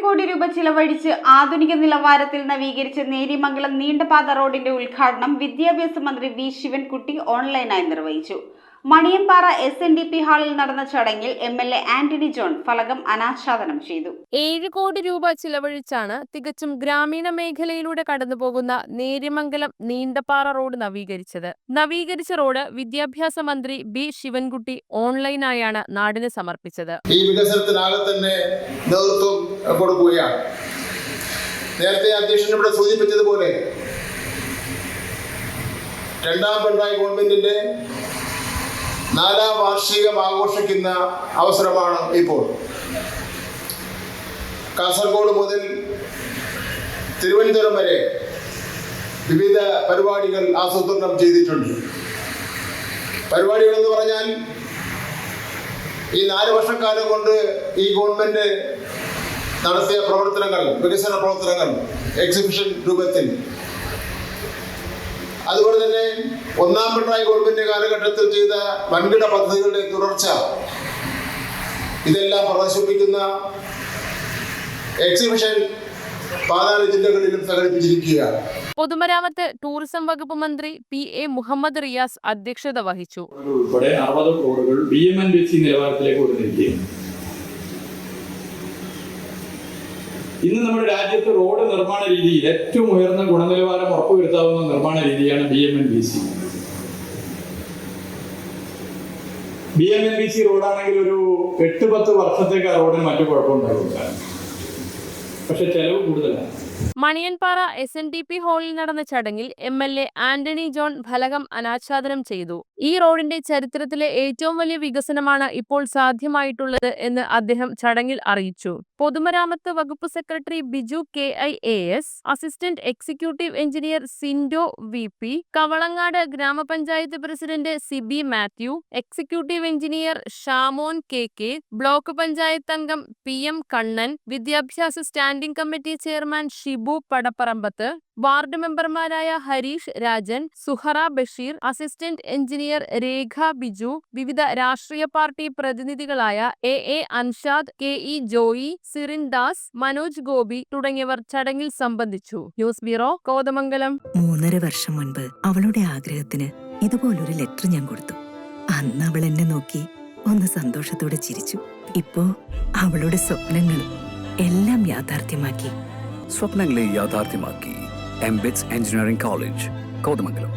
കോടി രൂപ ചിലവഴിച്ച് ആധുനിക നിലവാരത്തിൽ നവീകരിച്ച നേര്യമംഗലം നീണ്ടപാത റോഡിന്റെ ഉദ്ഘാടനം വിദ്യാഭ്യാസ മന്ത്രി വി ശിവൻകുട്ടി ഓൺലൈനായി നിർവഹിച്ചു. മണിയമ്പാറ SNDP ഹാളിൽ നടന്ന ചടങ്ങിൽ MLA ആന്റണി ജോൺ ഫലകം അനാച്ഛാദനം ചെയ്തു. 7 കോടി രൂപ ചിലവഴിച്ചാണ് തികച്ചും ഗ്രാമീണ മേഖലയിലൂടെ കടന്നുപോകുന്ന നേര്യമംഗലം നീണ്ടപാറ റോഡ് നവീകരിച്ചത്. നവീകരിച്ച റോഡ് വിദ്യാഭ്യാസ മന്ത്രി ബി ശിവൻകുട്ടി ഓൺലൈനായാണ് നാടിന് സമർപ്പിച്ചത്. ഈ വികസനത്തിനാകെ തന്നെ നേതൃത്വം കൊടുക്കുകയാണ്. നേരത്തെ അധ്യക്ഷൻ ഇവിടെ സൂചിപ്പിച്ചതുപോലെ രണ്ടാം പിണറായി ഗവൺമെന്റിന്റെ 4ാം വാർഷികം ആഘോഷിക്കുന്ന അവസരമാണ് ഇപ്പോൾ. കാസർഗോഡ് മുതൽ തിരുവനന്തപുരം വരെ വിവിധ പരിപാടികൾ ആസൂത്രണം ചെയ്തിട്ടുണ്ട്. പരിപാടികൾ എന്ന് പറഞ്ഞാൽ ഈ 4 വർഷക്കാലം കൊണ്ട് ഈ ഗവൺമെന്റ് നടത്തിയ പ്രവർത്തനങ്ങൾ, വികസന പ്രവർത്തനങ്ങൾ എക്സിബിഷൻ രൂപത്തിൽ, അതുപോലെ തന്നെ 1ാം പിണറായി ഗവൺമെന്റ് കാലഘട്ടത്തിൽ ചെയ്ത വൻകിട പദ്ധതികളുടെ തുടർച്ച, ഇതെല്ലാം പ്രദർശിപ്പിക്കുന്ന എക്സിബിഷൻ 14 ജില്ലകളിലും സംഘടിപ്പിച്ചിരിക്കുകയാണ്. പൊതുമരാമത്ത് ടൂറിസം വകുപ്പ് മന്ത്രി PA മുഹമ്മദ് റിയാസ് അധ്യക്ഷത വഹിച്ചു. ഉൾപ്പെടെ 60 റോഡുകൾ BMNBC നിലവാരത്തിലേക്ക് ഉയർന്നിരിക്കുകയാണ്. ഇന്ന് നമ്മുടെ രാജ്യത്ത് റോഡ് നിർമ്മാണ രീതിയിൽ ഏറ്റവും ഉയർന്ന ഗുണനിലവാരം ഉറപ്പുവരുത്താവുന്ന നിർമ്മാണ രീതിയാണ് BMNBC. BMNBC റോഡാണെങ്കിൽ ഒരു 8-10 വർഷത്തേക്ക് ആ റോഡിന് മറ്റു കുഴപ്പമുണ്ടാകില്ല. പക്ഷെ ചെലവ് കൂടുതലാണ്. മണിയൻപാറ SNDP ഹാളിൽ നടന്ന ചടങ്ങിൽ MLA ആന്റണി ജോൺ ഫലകം അനാച്ഛാദനം ചെയ്തു. ഈ റോഡിന്റെ ചരിത്രത്തിലെ ഏറ്റവും വലിയ വികസനമാണ് ഇപ്പോൾ സാധ്യമായിട്ടുള്ളത് എന്ന് അദ്ദേഹം ചടങ്ങിൽ അറിയിച്ചു. പൊതുമരാമത്ത് വകുപ്പ് secretary Biju KIAS, assistant executive engineer Sindo VP, Kavalangad ഗ്രാമപഞ്ചായത്ത് president Sibi Mathew, executive engineer Shamon KK, block panchayat അംഗം PM കണ്ണൻ, വിദ്യാഭ്യാസ standing committee chairman Shibu Padapparambath, ward മെമ്പർമാരായ ഹരീഷ് രാജൻ, സുഹറ ബഷീർ, അസിസ്റ്റന്റ് എഞ്ചിനീയർ രേഖ ബിജു, വിവിധ രാഷ്ട്രീയ പാർട്ടി പ്രതിനിധികളായ AA അൻഷാദ്, KE ജോയി, സിറിൻ ദാസ്, മനോജ് ഗോപി തുടങ്ങിയവർ ചടങ്ങിൽ സംബന്ധിച്ചു. News bureau, Kothamangalam. 3.5 വർഷം മുൻപ് അവളുടെ ആഗ്രഹത്തിന് ഇതുപോലൊരു ലെറ്റർ ഞാൻ കൊടുത്തു. അന്ന് അവൾ എന്നെ നോക്കി ഒന്ന് സന്തോഷത്തോടെ ചിരിച്ചു. ഇപ്പോ അവളുടെ സ്വപ്നങ്ങളും എല്ലാം യാഥാർത്ഥ്യമാക്കി. സ്വപ്നങ്ങളെ യാഥാർത്ഥ്യമാക്കി MBITS എഞ്ചിനീയറിംഗ് കോളേജ്, കോതമംഗലം.